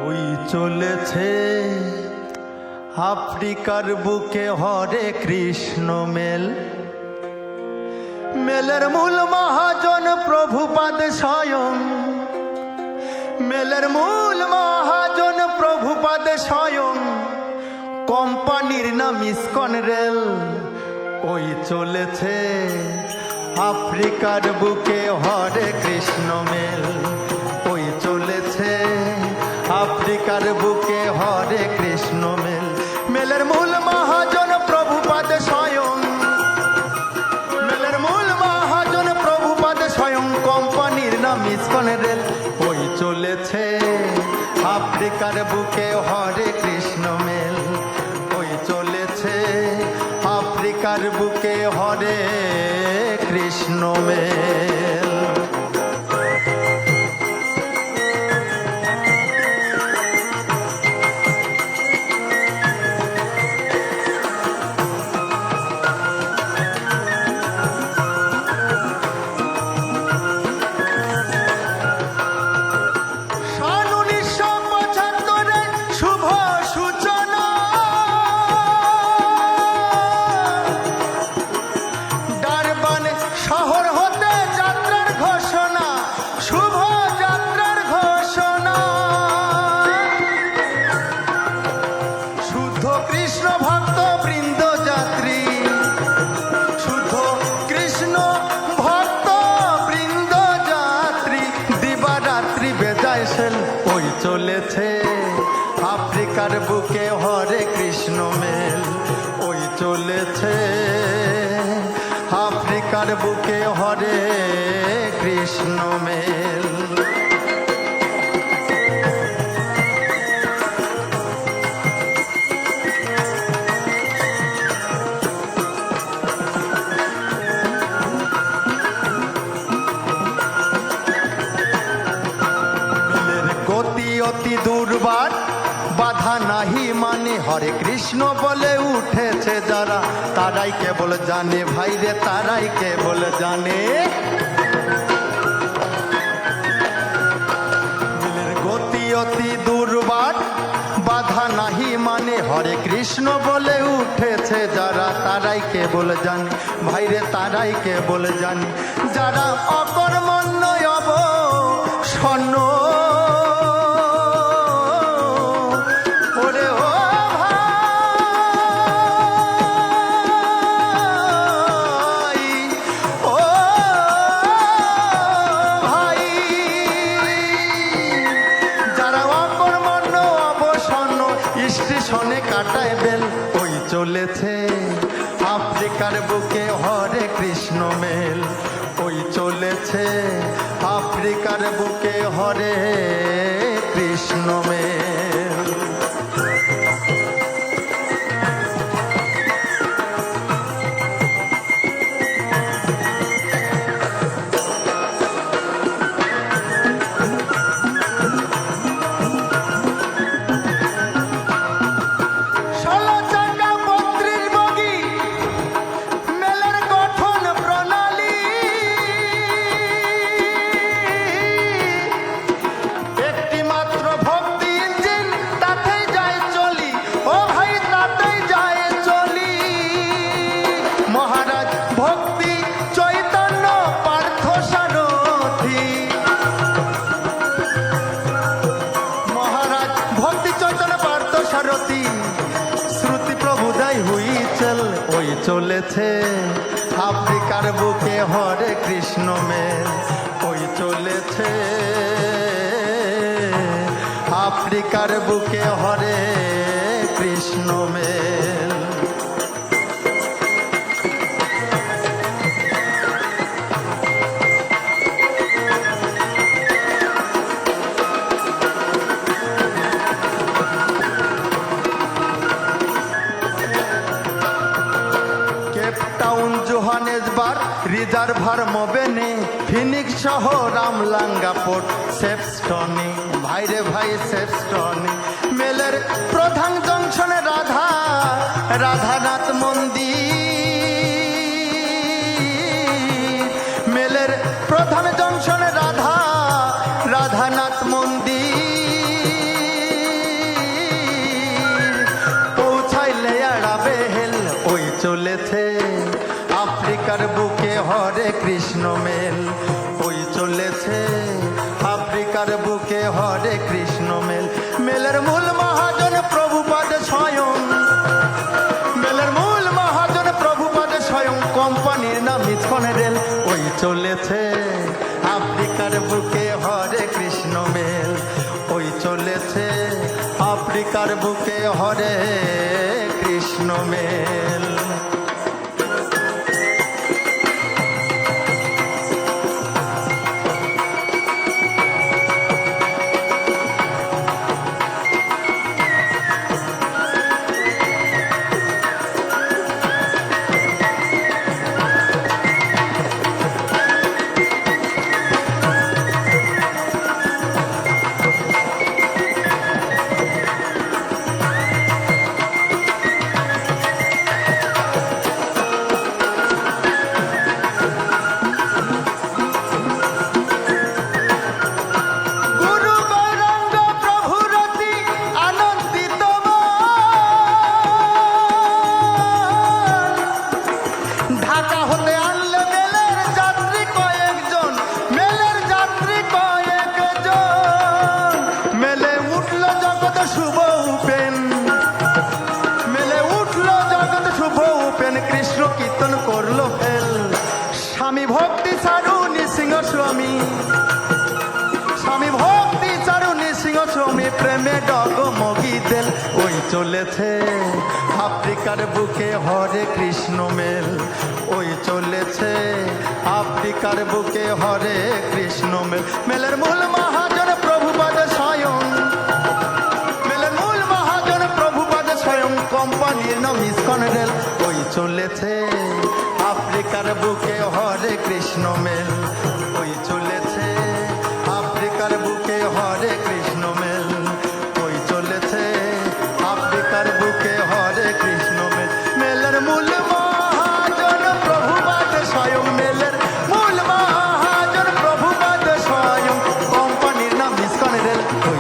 ওই চলেছে আফ্রিকার বুকে হরে কৃষ্ণ মেল। মেলের মূল মহাজন প্রভুপাদ স্বয়ং, মেলের মূল মহাজন প্রভুপাদ স্বয়ং, কোম্পানির নাম ইসকন রেল। ওই চলেছে আফ্রিকার বুকে হরে কৃষ্ণ মেল। ওই চলেছে আফ্রিকার বুকে হরে কৃষ্ণ মেল। মেলের মূল মহাজন প্রভুপাদ স্বয়ং, মেলের মূল মহাজন প্রভুপাদ স্বয়ং, কোম্পানির নাম ইসকন রেল। ওই চলেছে আফ্রিকার বুকে হরে কৃষ্ণ মেল। ওই চলেছে আফ্রিকার বুকে হরে কৃষ্ণ মেল। ওই চলেছে আফ্রিকার বুকে হরে কৃষ্ণ মেল। ওই চলেছে আফ্রিকার বুকে হরে কৃষ্ণ মেল। অতি দুর্বার বাধা নাহি মানে, হরে কৃষ্ণ বলে উঠেছে যারা, তারাই কেবল জানে ভাইরে, তারাই কেবল জানে। গতি অতি দুর্বার বাধা নাহি মানে, হরে কৃষ্ণ বলে উঠেছে যারা, তারাই কেবল জানে ভাইরে, তারাই কেবল জানে। যারা অকর্মণ্য অবসন্ন, কাটায় বেল। ওই চলেছে আফ্রিকার বুকে হরে কৃষ্ণ মেল। ওই চলেছে আফ্রিকার বুকে হরে কৃষ্ণ মেল। শ্রুতি প্রভুদাই হুই চল। ওই চলেছে আফ্রিকার বুকে হরে কৃষ্ণ মেল। ওই চলেছে আফ্রিকার বুকে হরে কৃষ্ণ মেল। জোহানেসবার্গ, রিজার্ভার মোবেনে, ফিনিক্স সহ রামলাঙ্গা পোর্ট সেপস্টনে, ভাইরে ভাই সেপস্টনে। মেলের প্রধান জংশনে রাধানাথ মন্দির। মেলের প্রধান জংশনে রাধানাথ মন্দির। বুকে হরে কৃষ্ণ মেল, ওই চলেছে আফ্রিকার বুকে হরে কৃষ্ণ মেল। মেলের মূল মহাজন প্রভুপাদ স্বয়ং, মেলের মূল মহাজন প্রভুপাদ স্বয়ং, কোম্পানির নাম ইসকন রেল। ওই চলেছে আফ্রিকার বুকে হরে কৃষ্ণ মেল, ওই চলেছে আফ্রিকার বুকে হরে কৃষ্ণ মেল। শুভ উপেন মেলে উঠল জগৎ শুভ উপেন, কৃষ্ণ কীর্তন করলো ফেল। স্বামী ভক্তি চারু নৃসিংহ স্বামী, স্বামী ভক্তি চারু নৃসিংহ স্বামী, প্রেমে ডগমগি দেল। ওই চলেছে আফ্রিকার বুকে হরে কৃষ্ণ মেল, ওই চলেছে আফ্রিকার বুকে হরে কৃষ্ণ মেল। মেলের মূল মহাজন প্রভুপাদ স্বয়ং, কোম্পানির নাম ইসকন রেল। ওই চলেছে আফ্রিকার বুকে হরে কৃষ্ণ মেল, ওই চলেছে আফ্রিকার বুকে হরে কৃষ্ণ মেল, ওই চলেছে আফ্রিকার বুকে হরে কৃষ্ণ মেল। মেলের মূল মহাজন প্রভুপাদ স্বয়ং, মেলের মূল মহাজন প্রভুপাদ স্বয়ং, কোম্পানির নাম ইসকন রেল। ওই